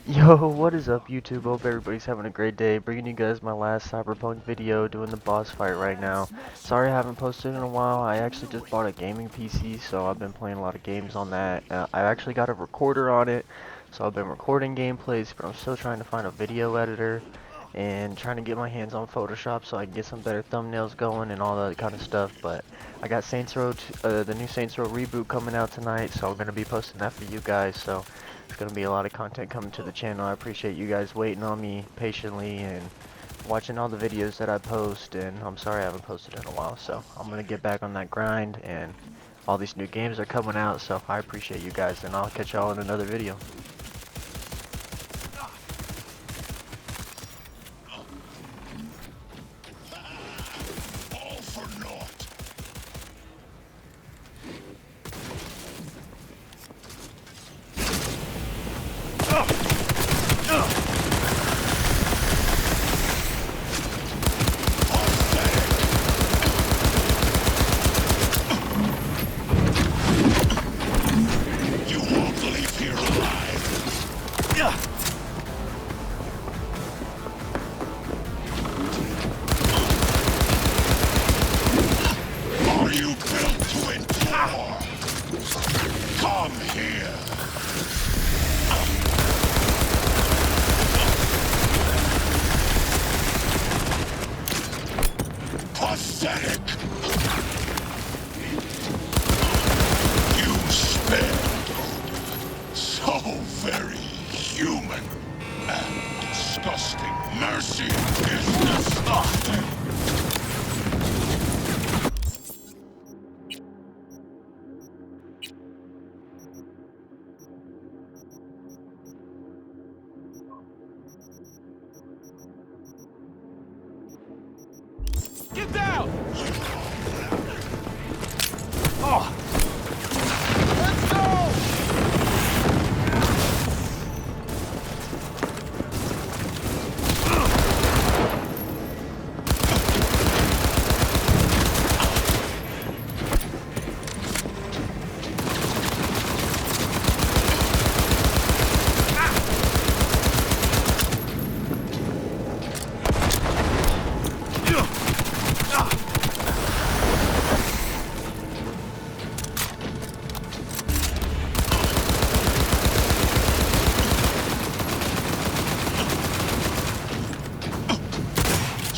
Yo, what is up YouTube? Hope everybody's having a great day. Bringing you guys my last Cyberpunk video doing the boss fight right now. Sorry I haven't posted in a while. I actually just bought a gaming PC, so I've been playing a lot of games on that. I actually got a recorder on it, so I've been recording gameplays, but I'm still trying to find a video editor and trying to get my hands on Photoshop so I can get some better thumbnails going and all that kind of stuff. But I got the new Saints Row reboot coming out tonight, so I'm going to be posting that for you guys. So it's going to be a lot of content coming to the channel. I appreciate you guys waiting on me patiently and watching all the videos that I post, and I'm sorry I haven't posted in a while, so I'm going to get back on that grind, and all these new games are coming out, so I appreciate you guys, and I'll catch y'all in another video. All for naught. You won't leave here alive. Are you built to endure? Come here. Pathetic. You spared. So very human and disgusting. Mercy is disgusting. Get down! Oh! Let's go!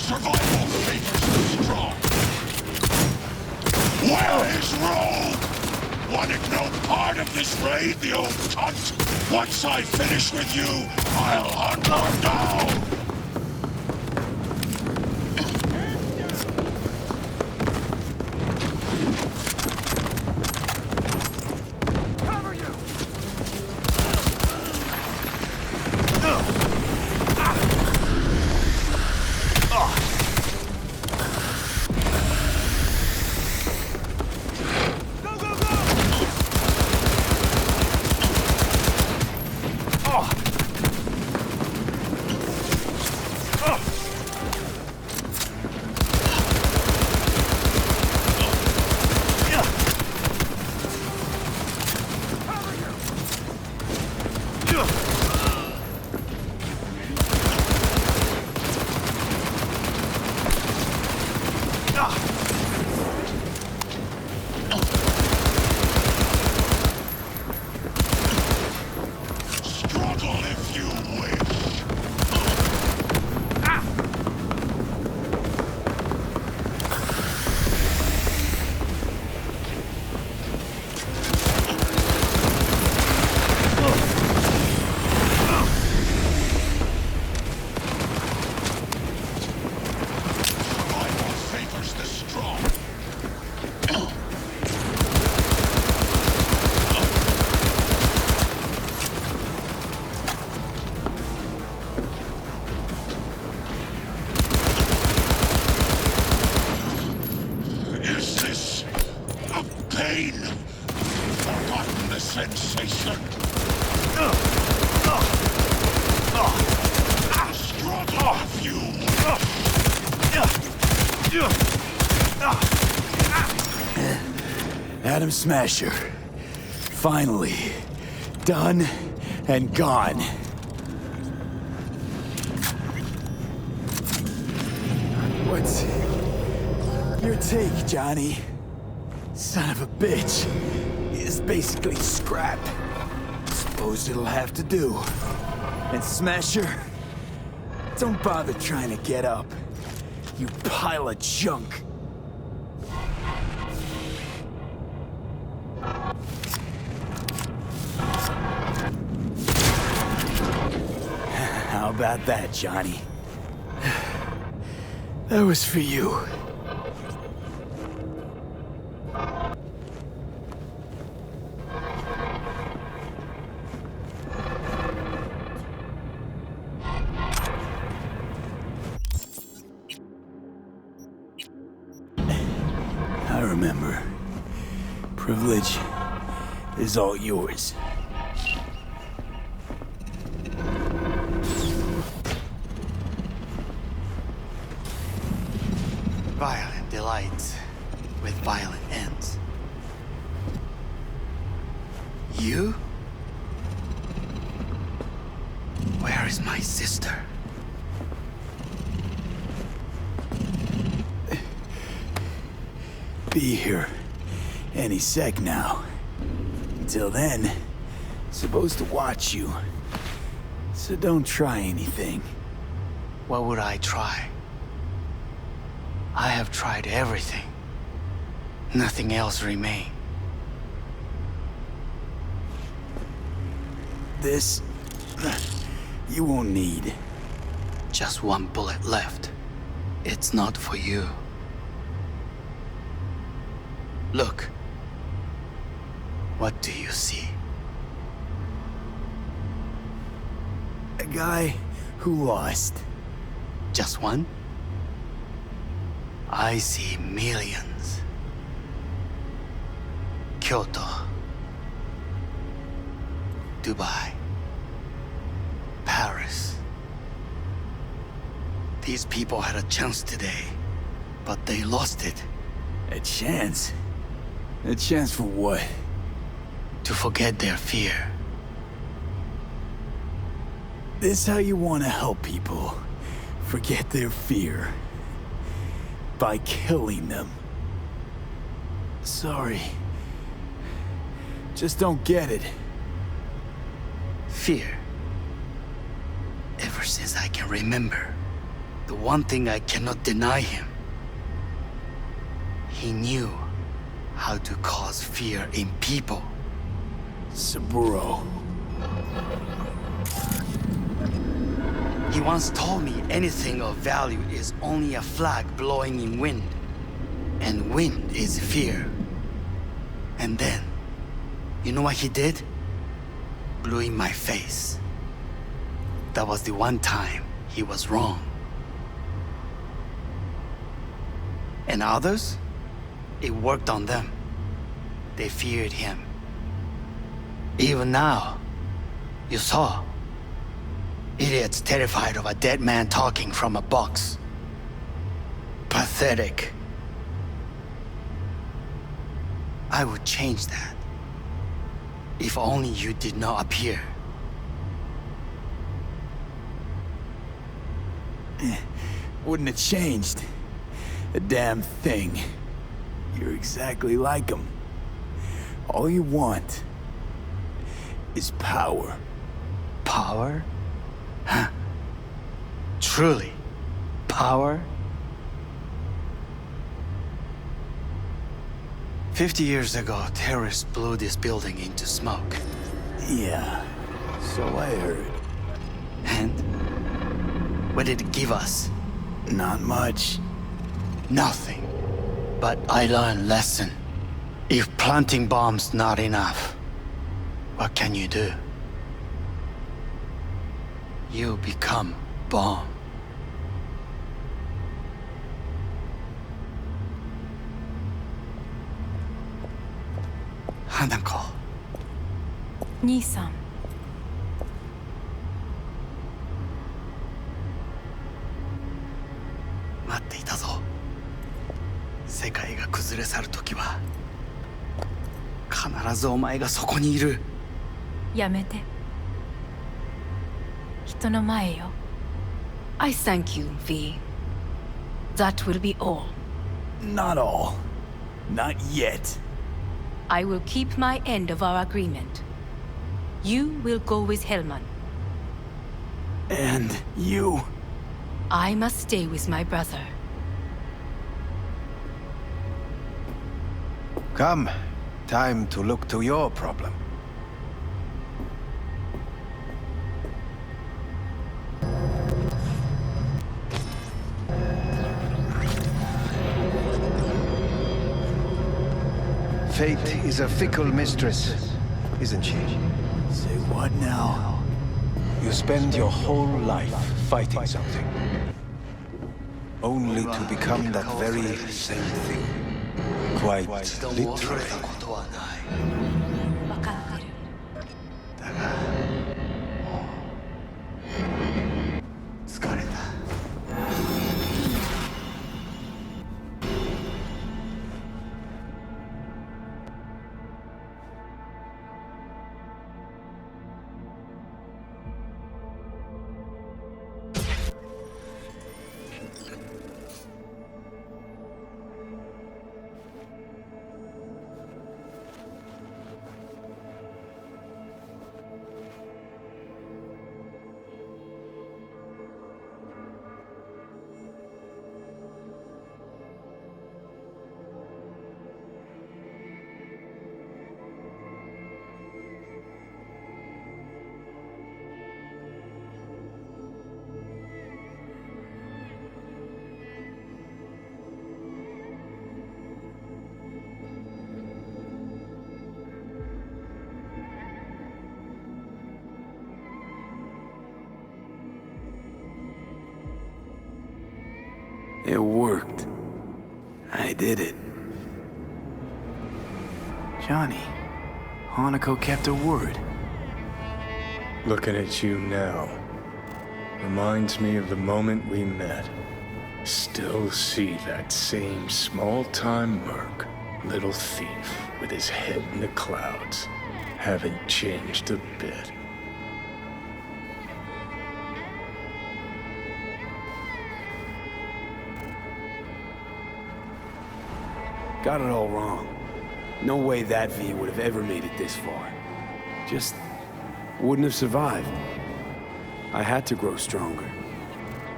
Survival favors the strong. Where is Rogue? Wanted no part of this raid, the old cunt? Once I finish with you, I'll hunt her down! Cover you! Go, go, go! Oh! Struggle if you wish. Survival favors the strong. Is this a pain? Forgotten the sensation. Struggle if you Adam Smasher. Finally. Done and gone. What's your take, Johnny? Son of a bitch. Is basically scrap. Suppose it'll have to do. And Smasher, don't bother trying to get up. You pile of junk. How about that, Johnny? That was for you. I remember. Privilege is all yours. Violent delights with violent ends. You? Where is my sister? Be here any sec now. Until then, supposed to watch you. So don't try anything. What would I try? I have tried everything. Nothing else remains. This, you won't need. Just one bullet left. It's not for you. Look. What do you see? A guy who lost. Just one? I see millions. Kyoto. Dubai. Paris. These people had a chance today, but they lost it. A chance? A chance for what? To forget their fear. This how you want to help people forget their fear? By killing them. Sorry. Just don't get it. Fear. Ever since I can remember, the one thing I cannot deny him. He knew how to cause fear in people. Saburo. He once told me anything of value is only a flag blowing in wind. And wind is fear. And then, you know what he did? Blew in my face. That was the one time he was wrong. And others? It worked on them. They feared him. Even now, you saw. Idiots terrified of a dead man talking from a box. Pathetic. I would change that. If only you did not appear. Wouldn't have changed a damn thing. You're exactly like him. All you want is power. Power? Huh. Truly, power? 50 years ago, terrorists blew this building into smoke. Yeah, so I heard. And what did it give us? Not much. Nothing. But I learned a lesson. If planting bombs not enough, what can you do? You become bomb. Hanako. 兄さん。待っていたぞ。世界が崩れ去る時は必ずお前がそこにいる。やめて。人の前よ。I thank you, V. That will be all. Not all. Not yet. I will keep my end of our agreement. You will go with Hellman. And you? I must stay with my brother. Come. Time to look to your problem. Fate is a fickle mistress, isn't she? Say what now? You spend your whole life fighting something, only to become that very same thing. Quite literally. わかってる。疲れた。It worked. I did it. Johnny, Hanako kept her word. Looking at you now reminds me of the moment we met. Still see that same small-time merc, little thief with his head in the clouds. Haven't changed a bit. Got it all wrong. No way that V would have ever made it this far. Just wouldn't have survived. I had to grow stronger.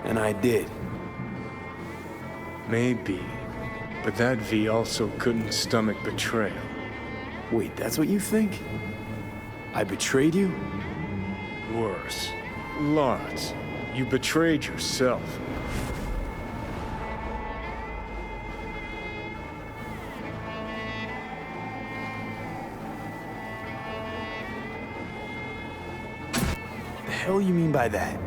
And I did. Maybe, but that V also couldn't stomach betrayal. Wait, that's what you think? I betrayed you? Worse. Lots. You betrayed yourself. The hell you mean by that?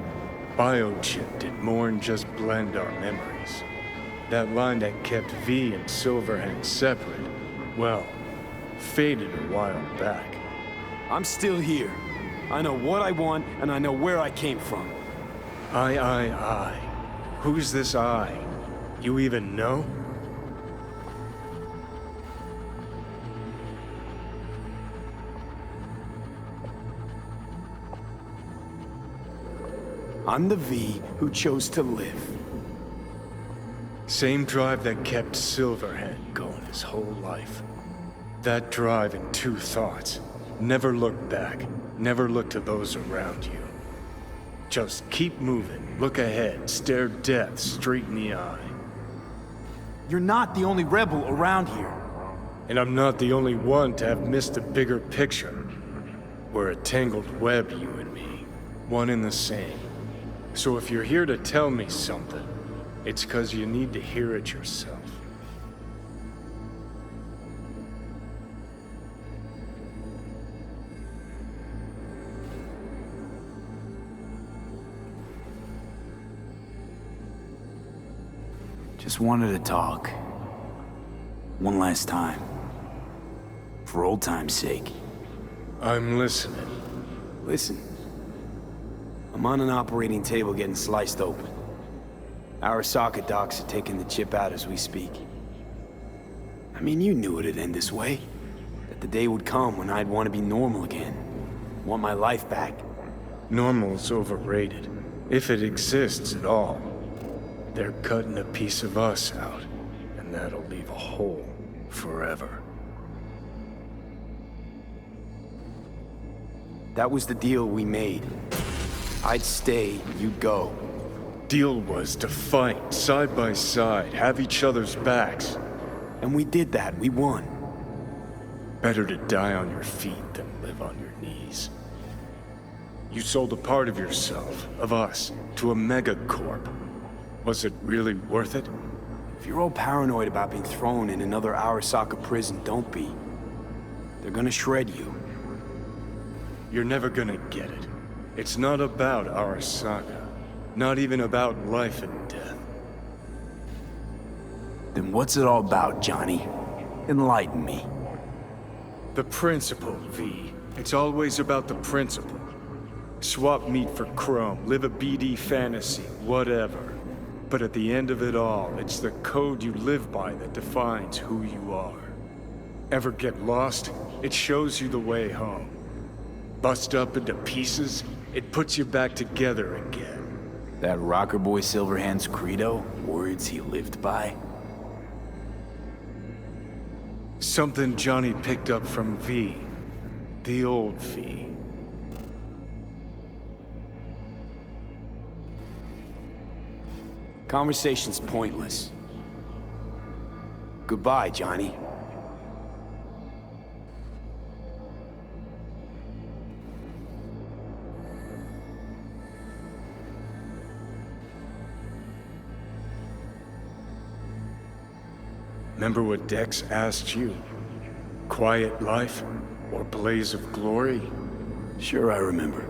Biochip did more than just blend our memories. That line that kept V and Silverhand separate, well, faded a while back. I'm still here. I know what I want, and I know where I came from. I. Who's this I? You even know? I'm the V who chose to live. Same drive that kept Silverhand going his whole life. That drive and two thoughts. Never look back. Never look to those around you. Just keep moving, look ahead, stare death straight in the eye. You're not the only rebel around here. And I'm not the only one to have missed the bigger picture. We're a tangled web, you and me. One and the same. So if you're here to tell me something, it's 'cause you need to hear it yourself. Just wanted to talk. One last time. For old time's sake. I'm listening. Listen. I'm on an operating table getting sliced open. Our socket docs are taking the chip out as we speak. I mean, you knew it'd end this way. That the day would come when I'd want to be normal again. Want my life back. Normal's overrated. If it exists at all. they're cutting a piece of us out, and that'll leave a hole forever. That was the deal we made. I'd stay, you'd go. Deal was to fight side by side, have each other's backs. And we did that, we won. Better to die on your feet than live on your knees. You sold a part of yourself, of us, to a megacorp. Was it really worth it? If you're all paranoid about being thrown in another Arasaka prison, don't be. They're gonna shred you. You're never gonna get it. It's not about Arasaka. Not even about life and death. Then what's it all about, Johnny? Enlighten me. The principle, V. It's always about the principle. Swap meat for chrome, live a BD fantasy, whatever. But at the end of it all, it's the code you live by that defines who you are. Ever get lost? It shows you the way home. Bust up into pieces, it puts you back together again. That rocker boy Silverhand's credo? Words he lived by? Something Johnny picked up from V. The old V. Conversation's pointless. Goodbye, Johnny. Remember what Dex asked you? Quiet life or blaze of glory? Sure I remember.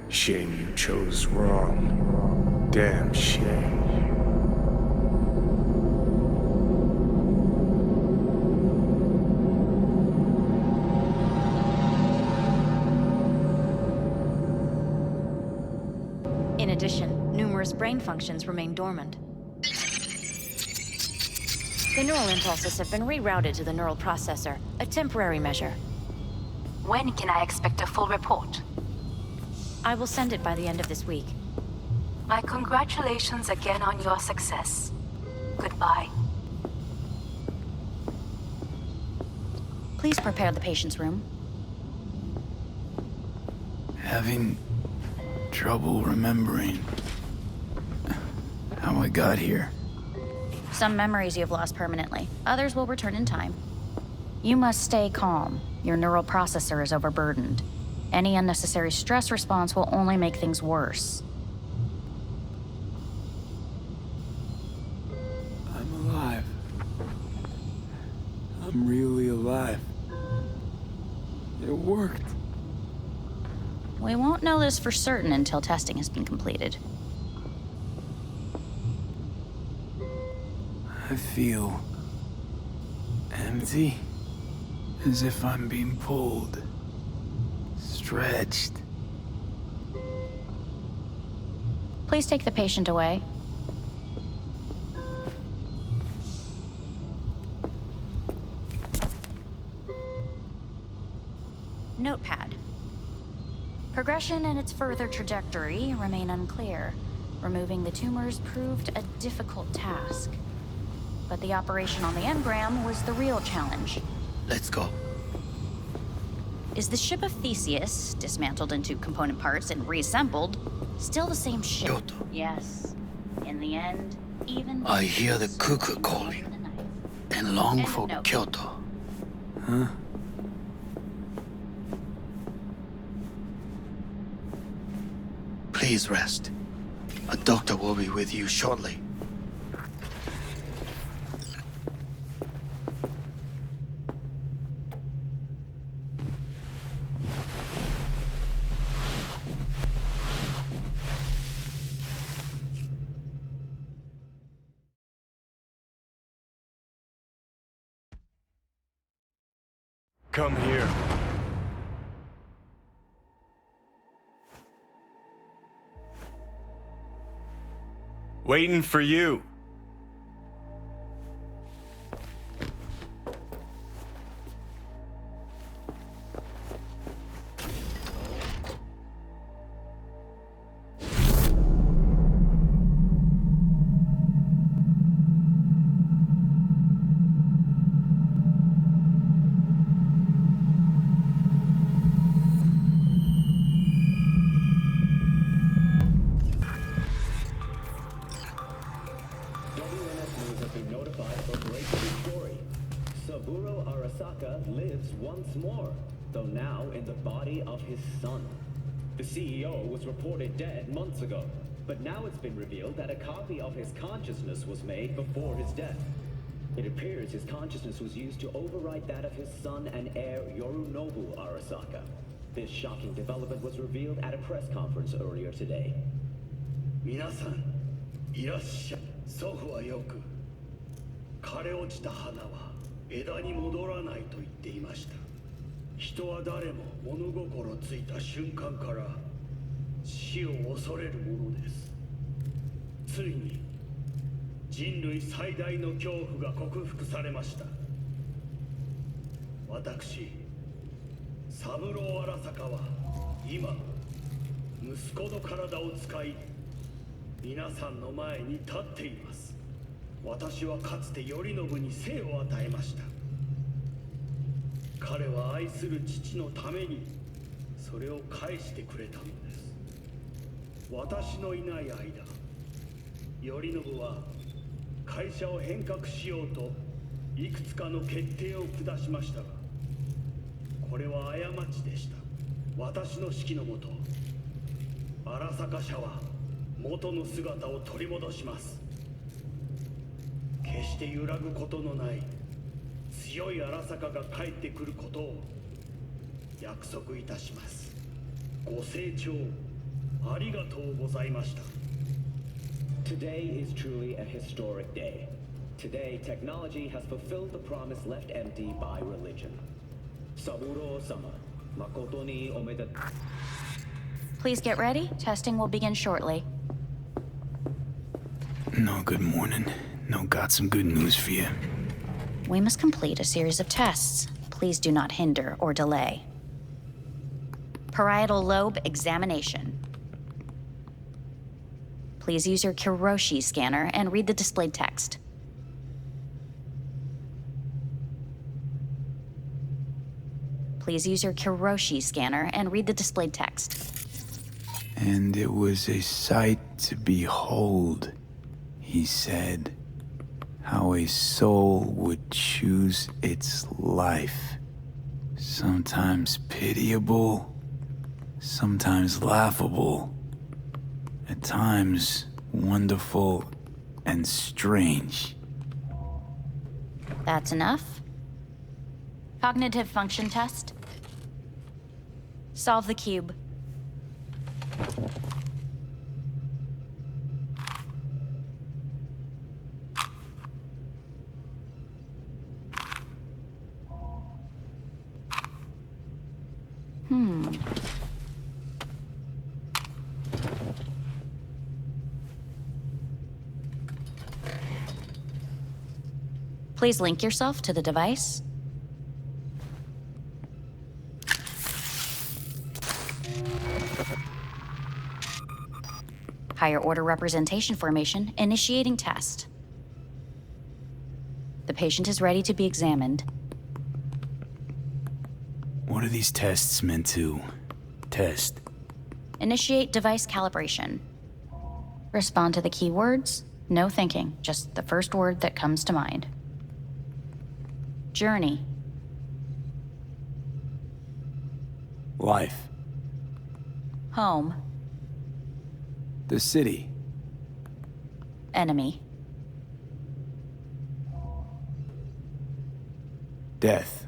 Shame you chose wrong. Damn shame. In addition, numerous brain functions remain dormant. The neural impulses have been rerouted to the neural processor, a temporary measure. When can I expect a full report? I will send it by the end of this week. My congratulations again on your success. Goodbye. Please prepare the patient's room. Having trouble remembering how I got here. Some memories you have lost permanently. Others will return in time. You must stay calm. Your neural processor is overburdened. Any unnecessary stress response will only make things worse. I'm alive. I'm really alive. It worked. We won't know this for certain until testing has been completed. I feel empty, as if I'm being pulled, stretched. Please take the patient away. Notepad. Progression and its further trajectory remain unclear. Removing the tumors proved a difficult task. But the operation on the engram was the real challenge. Let's go. Is the ship of Theseus, dismantled into component parts and reassembled, still the same ship? Kyoto. Yes. In the end, even... I hear the cuckoo calling and long for Kyoto. Huh? Please rest. A doctor will be with you shortly. Come here. Waiting for you. once more, though now in the body of his son. The CEO was reported dead months ago, but now it's been revealed that a copy of his consciousness was made before his death. It appears his consciousness was used to override that of his son and heir Yorinobu Arasaka. This shocking development was revealed at a press conference earlier today. 皆さん、いらっしゃい。祖父はよく、枯れ落ちた花は枝に戻らないと言っていました。人は誰も物心ついた瞬間から死を恐れるものです。ついに人類最大の恐怖が克服されました。私、三郎荒坂は今息子の体を使い皆さんの前に立っています。私はかつて頼信に生を与えました。彼は愛する父のためにそれを返してくれたのです。私のいない間、頼信は会社を変革しようといくつかの決定を下しましたが、これは過ちでした。私の指揮のもと、荒坂社は元の姿を取り戻します。決して揺らぐことのない強い荒坂が帰ってくることを約束いたします。ご清聴ありがとうございました。Today is truly a historic day. Today, technology has fulfilled the promise left empty by religion. Saburo-sama, makoto ni omedetou. Please get ready. Testing will begin shortly. No, good morning. No, got some good news for you. We must complete a series of tests. Please do not hinder or delay. Parietal lobe examination. Please use your Kiroshi scanner and read the displayed text. Please use your Kiroshi scanner and read the displayed text. And it was a sight to behold, he said, how a soul would choose its life. Sometimes pitiable, sometimes laughable, at times wonderful and strange. That's enough. Cognitive function test. Solve the cube. Please link yourself to the device. Higher order representation formation, initiating test. The patient is ready to be examined. What are these tests meant to test? Initiate device calibration. Respond to the keywords. No thinking, just the first word that comes to mind. Journey. Life. Home. The city. Enemy. Death.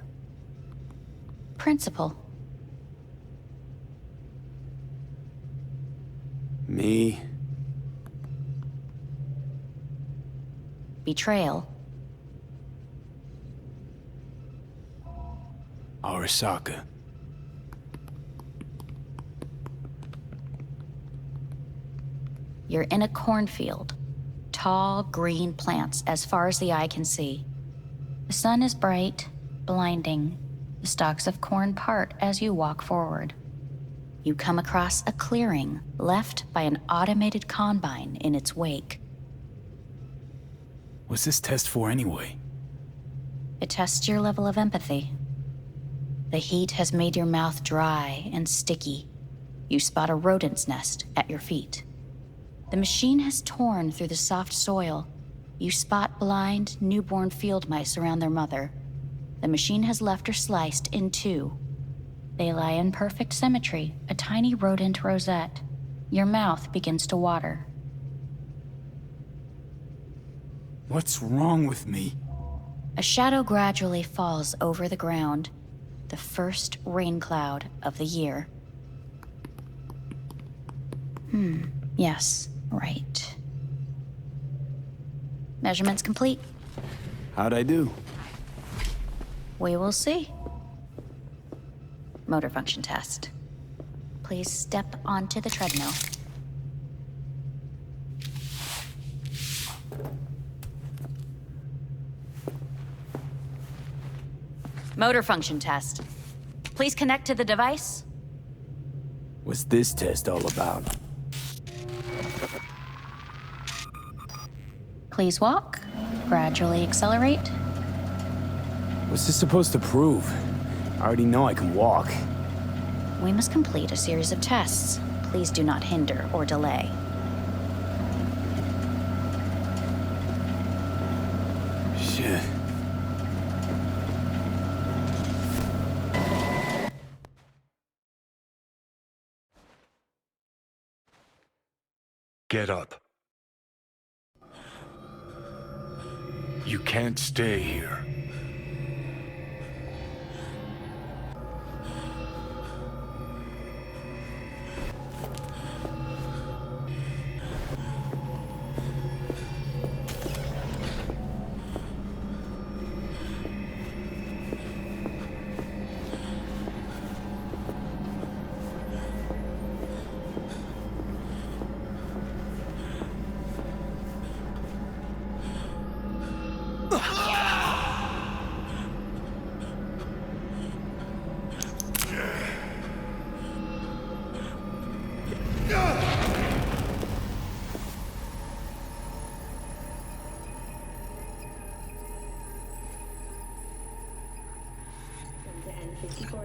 Principal. Me. Betrayal. Arasaka. You're in a cornfield. Tall, green plants as far as the eye can see. The sun is bright, blinding. The stalks of corn part as you walk forward. You come across a clearing left by an automated combine in its wake. What's this test for anyway? It tests your level of empathy. The heat has made your mouth dry and sticky. You spot a rodent's nest at your feet. The machine has torn through the soft soil. You spot blind, newborn field mice around their mother. The machine has left her sliced in two. They lie in perfect symmetry, a tiny rodent rosette. Your mouth begins to water. What's wrong with me? A shadow gradually falls over the ground, the first rain cloud of the year. Yes, right. Measurements complete. How'd I do? We will see. Motor function test. Please step onto the treadmill. Motor function test. Please connect to the device. What's this test all about? Please walk. Gradually accelerate. What's this supposed to prove? I already know I can walk. We must complete a series of tests. Please do not hinder or delay. Shit. Get up. You can't stay here.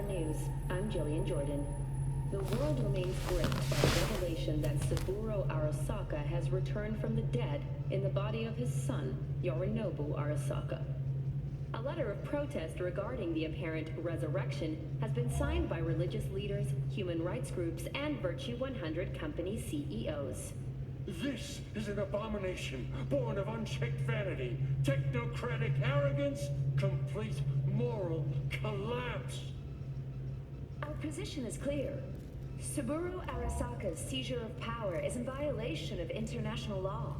News. I'm Jillian Jordan. The world remains gripped by the revelation that Saburo Arasaka has returned from the dead in the body of his son, Yorinobu Arasaka. A letter of protest regarding the apparent resurrection has been signed by religious leaders, human rights groups, and Virtue 100 company CEOs. This is an abomination born of unchecked vanity, technocratic arrogance, complete moral collapse. Our position is clear. Saburo Arasaka's seizure of power is in violation of international law.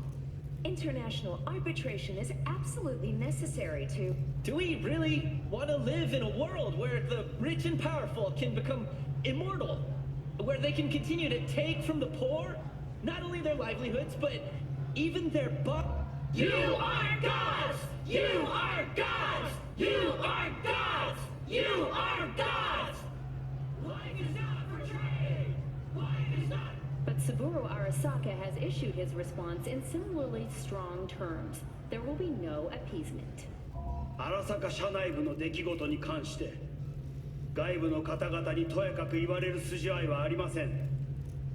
International arbitration is absolutely necessary to... Do we really want to live in a world where the rich and powerful can become immortal? Where they can continue to take from the poor, not only their livelihoods, but even their You are gods! You are gods! You are gods! You are gods! Life is not portrayed! Life is not... But Saburo Arasaka has issued his response in similarly strong terms. There will be no appeasement. 荒坂社内部の出来事に関して外部の方々にとやかく言われる筋合いはありません。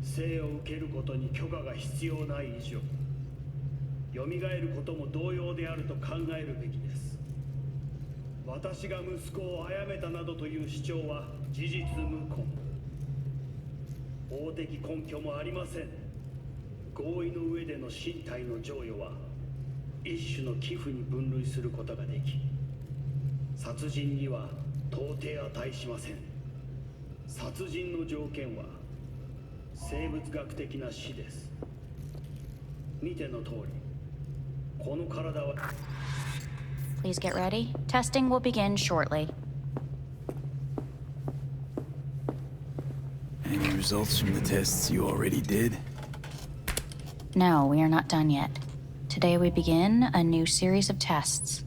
生を受けることに許可が必要ない以上蘇ることも同様であると考えるべきです。私が息子を殺めたなどという主張は事実無根。法的根拠もありません。合意の上での身体の贈与は一種の寄付に分類することができ、殺人には到底値しません。殺人の条件は生物学的な死です。見ての通り、この体は Please get ready. Testing will begin shortly. Any results from the tests you already did? No, we are not done yet. Today we begin a new series of tests.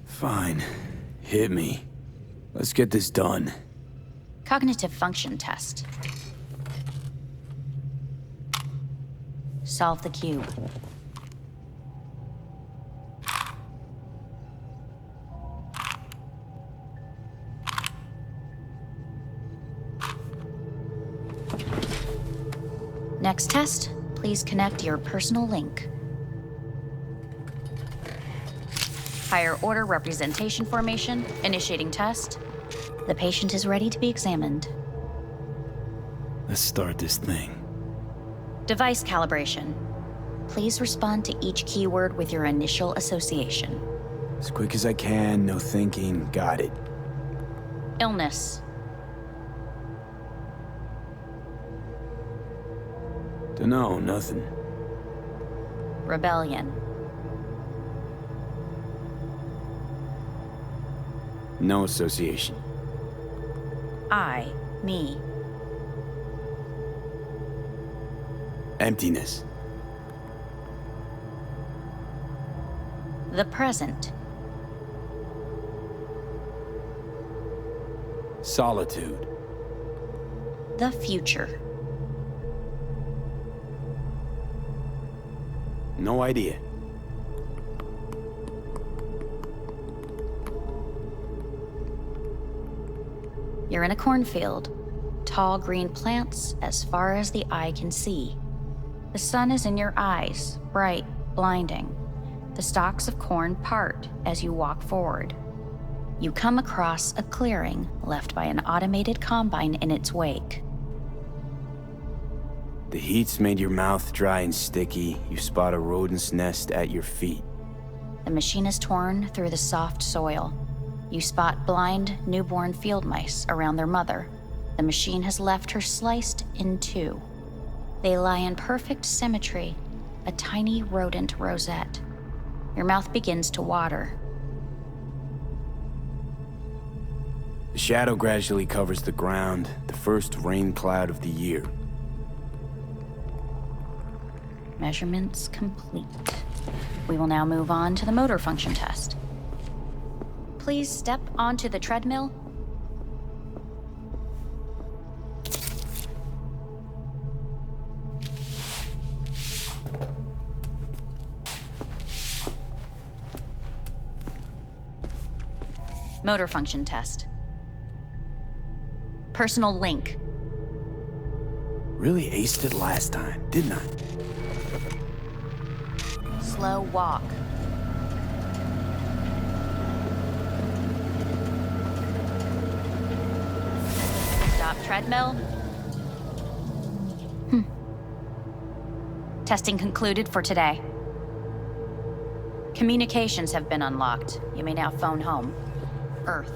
Fine. Hit me. Let's get this done. Cognitive function test. Solve the cube. Next test, please connect your personal link. Higher order representation formation, initiating test. The patient is ready to be examined. Let's start this thing. Device calibration. Please respond to each keyword with your initial association. As quick as I can, no thinking, got it. Illness. Dunno, nothing. Rebellion. No association. I, me. Emptiness. The present. Solitude. The future. No idea. You're in a cornfield. Tall green plants as far as the eye can see. The sun is in your eyes, bright, blinding. The stalks of corn part as you walk forward. You come across a clearing left by an automated combine in its wake. The heat's made your mouth dry and sticky. You spot a rodent's nest at your feet. The machine is torn through the soft soil. You spot blind, newborn field mice around their mother. The machine has left her sliced in two. They lie in perfect symmetry, a tiny rodent rosette. Your mouth begins to water. The shadow gradually covers the ground, the first rain cloud of the year. Measurements complete. We will now move on to the motor function test. Please step onto the treadmill. Motor function test. Personal link. Really aced it last time, didn't I? Slow walk. Stop treadmill. Testing concluded for today. Communications have been unlocked. You may now phone home. Earth.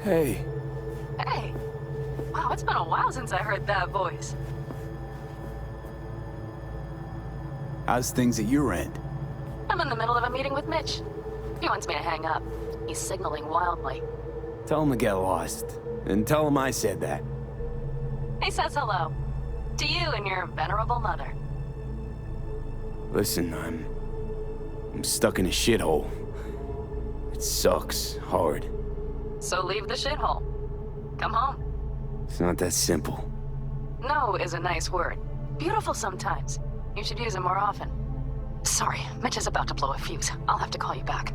Hey. Hey. Wow, it's been a while since I heard that voice. How's things at your end? I'm in the middle of a meeting with Mitch. He wants me to hang up. He's signaling wildly. Tell him to get lost. And tell him I said that. He says hello. To you and your venerable mother. Listen, I'm stuck in a shithole. It sucks hard. So leave the shithole. Come home. It's not that simple. No is a nice word. Beautiful sometimes. You should use it more often. Sorry, Mitch is about to blow a fuse. I'll have to call you back.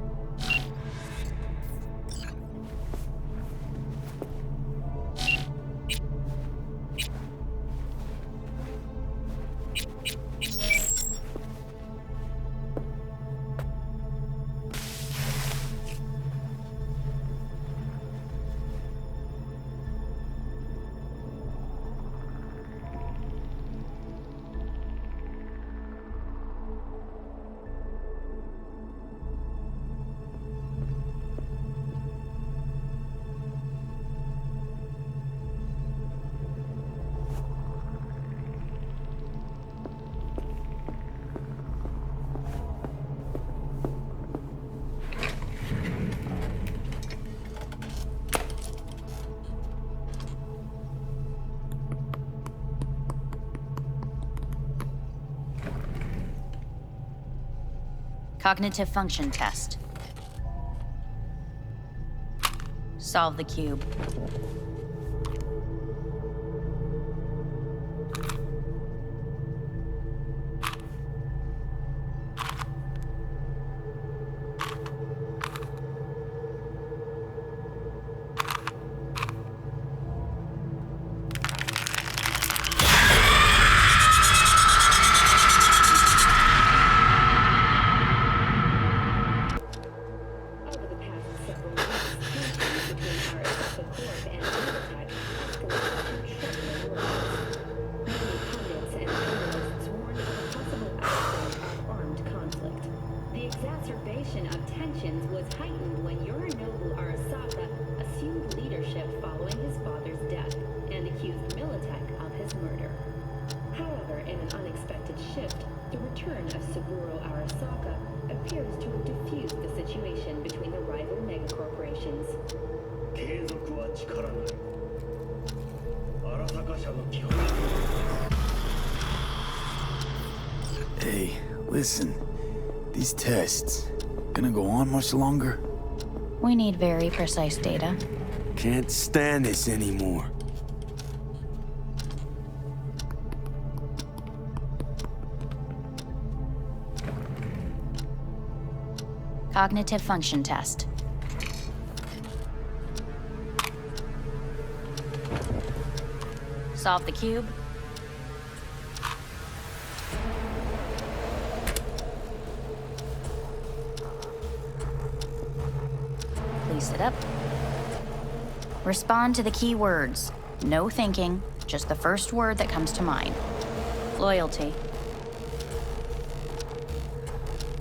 Cognitive function test. Solve the cube. shift, the return of Saburo Arasaka appears to have diffused the situation between the rival megacorporations. 継続は力なり。荒坂社の基本。 Hey, listen. These tests, gonna go on much longer? We need very precise data. Can't stand this anymore. Cognitive function test. Solve the cube. Please sit up. Respond to the key words. No thinking, just the first word that comes to mind. Loyalty.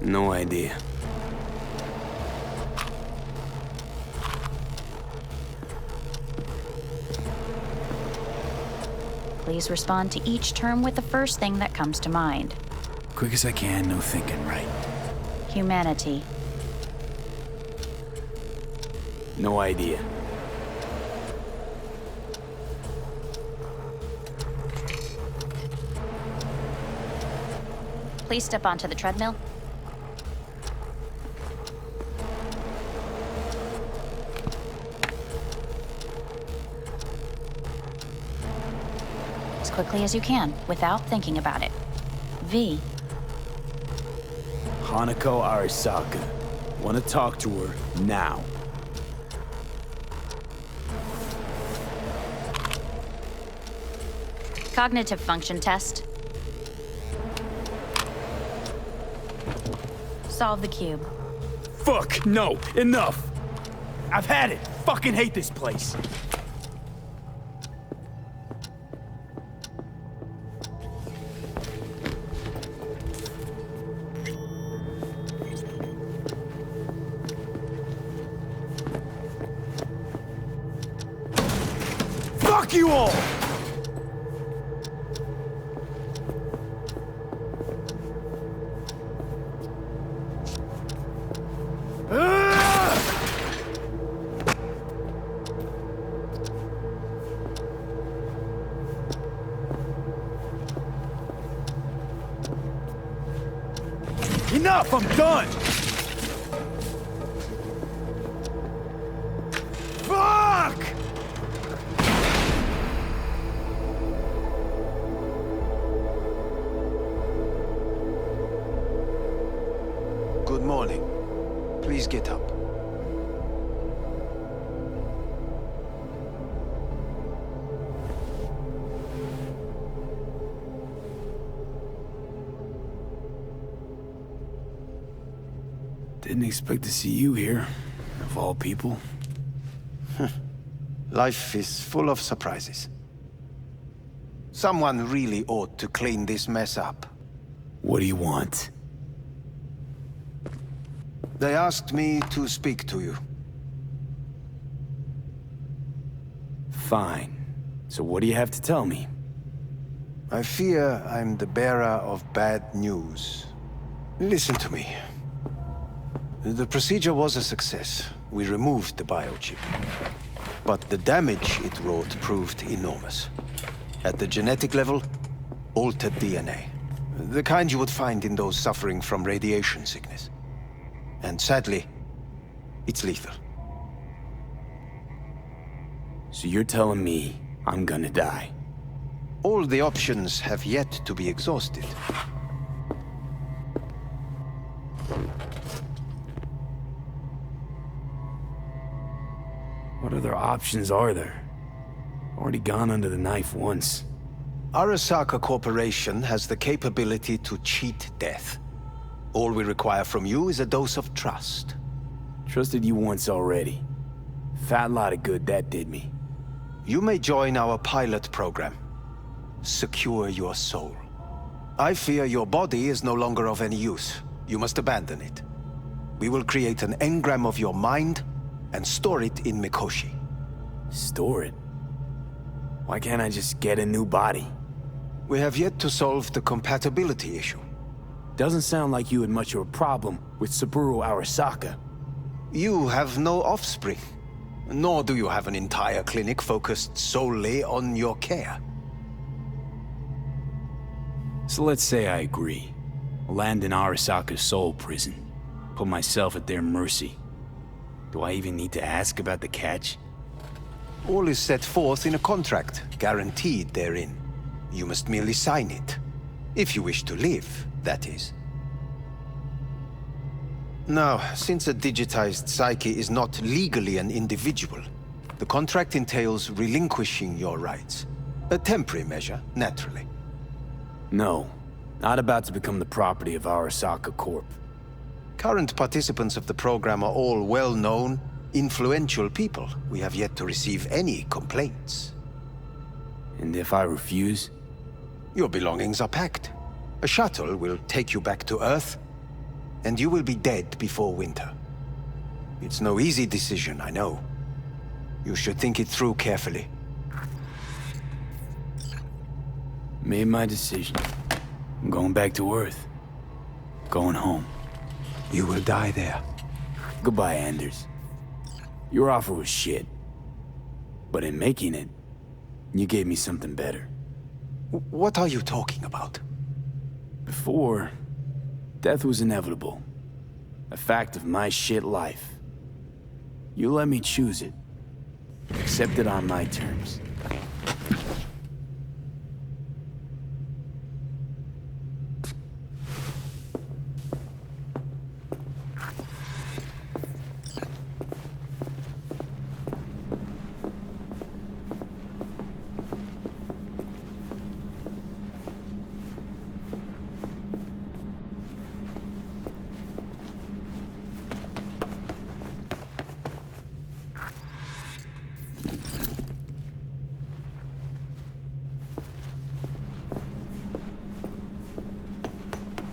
No idea. Please respond to each term with the first thing that comes to mind. Quick as I can, no thinking, right? Humanity. No idea. Please step onto the treadmill. As quickly as you can, without thinking about it. V. Hanako Arasaka. Want to talk to her now. Cognitive function test. Solve the cube. Fuck, no, enough. I've had it. Fucking hate this place. Fuck you all! Enough! I'm done! Fuck! Good morning. Please get up. Didn't expect to see you here, of all people. Life is full of surprises. Someone really ought to clean this mess up. What do you want? They asked me to speak to you. Fine. So what do you have to tell me? I fear I'm the bearer of bad news. Listen to me. The procedure was a success. We removed the biochip. But the damage it wrought proved enormous. At the genetic level, altered DNA. The kind you would find in those suffering from radiation sickness. And sadly, it's lethal. So you're telling me I'm gonna die? All the options have yet to be exhausted. What other options are there? Already gone under the knife once. Arasaka Corporation has the capability to cheat death. All we require from you is a dose of trust. Trusted you once already. Fat lot of good that did me. You may join our pilot program. Secure your soul. I fear your body is no longer of any use. You must abandon it. We will create an engram of your mind and store it in Mikoshi. Store it? Why can't I just get a new body? We have yet to solve the compatibility issue. Doesn't sound like you had much of a problem with Saburo Arasaka. You have no offspring, nor do you have an entire clinic focused solely on your care. So let's say I agree. Land in Arasaka's soul prison. Put myself at their mercy. Do I even need to ask about the catch? All is set forth in a contract, guaranteed therein. You must merely sign it. If you wish to live, that is. Now, since a digitized psyche is not legally an individual, the contract entails relinquishing your rights. A temporary measure, naturally. No. Not about to become the property of Arasaka Corp. Current participants of the program are all well-known, influential people. We have yet to receive any complaints. And if I refuse? Your belongings are packed. A shuttle will take you back to Earth, and you will be dead before winter. It's no easy decision, I know. You should think it through carefully. Made my decision. I'm going back to Earth. Going home. You will die there. Goodbye, Anders. Your offer was shit. But in making it, you gave me something better. What are you talking about? Before, death was inevitable. A fact of my shit life. You let me choose it. Accept it on my terms.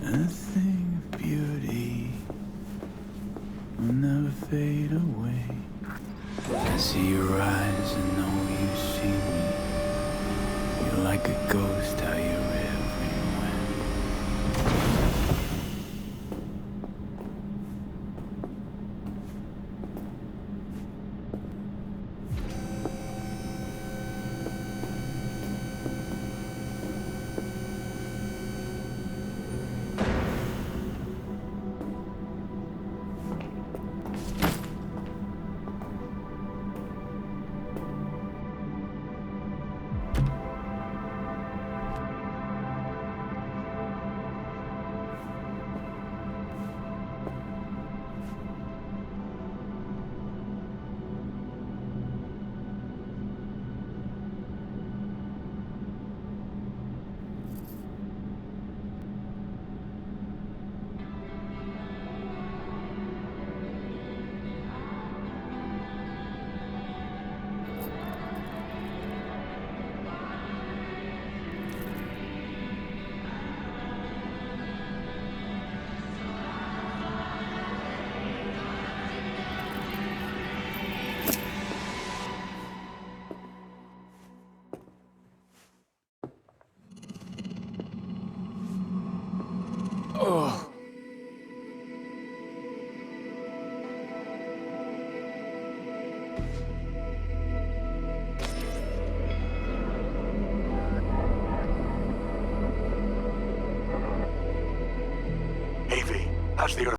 Nothing of beauty will never fade away. I see your eyes and know you see me. You're like a ghost, how you're everywhere. How's the Earth?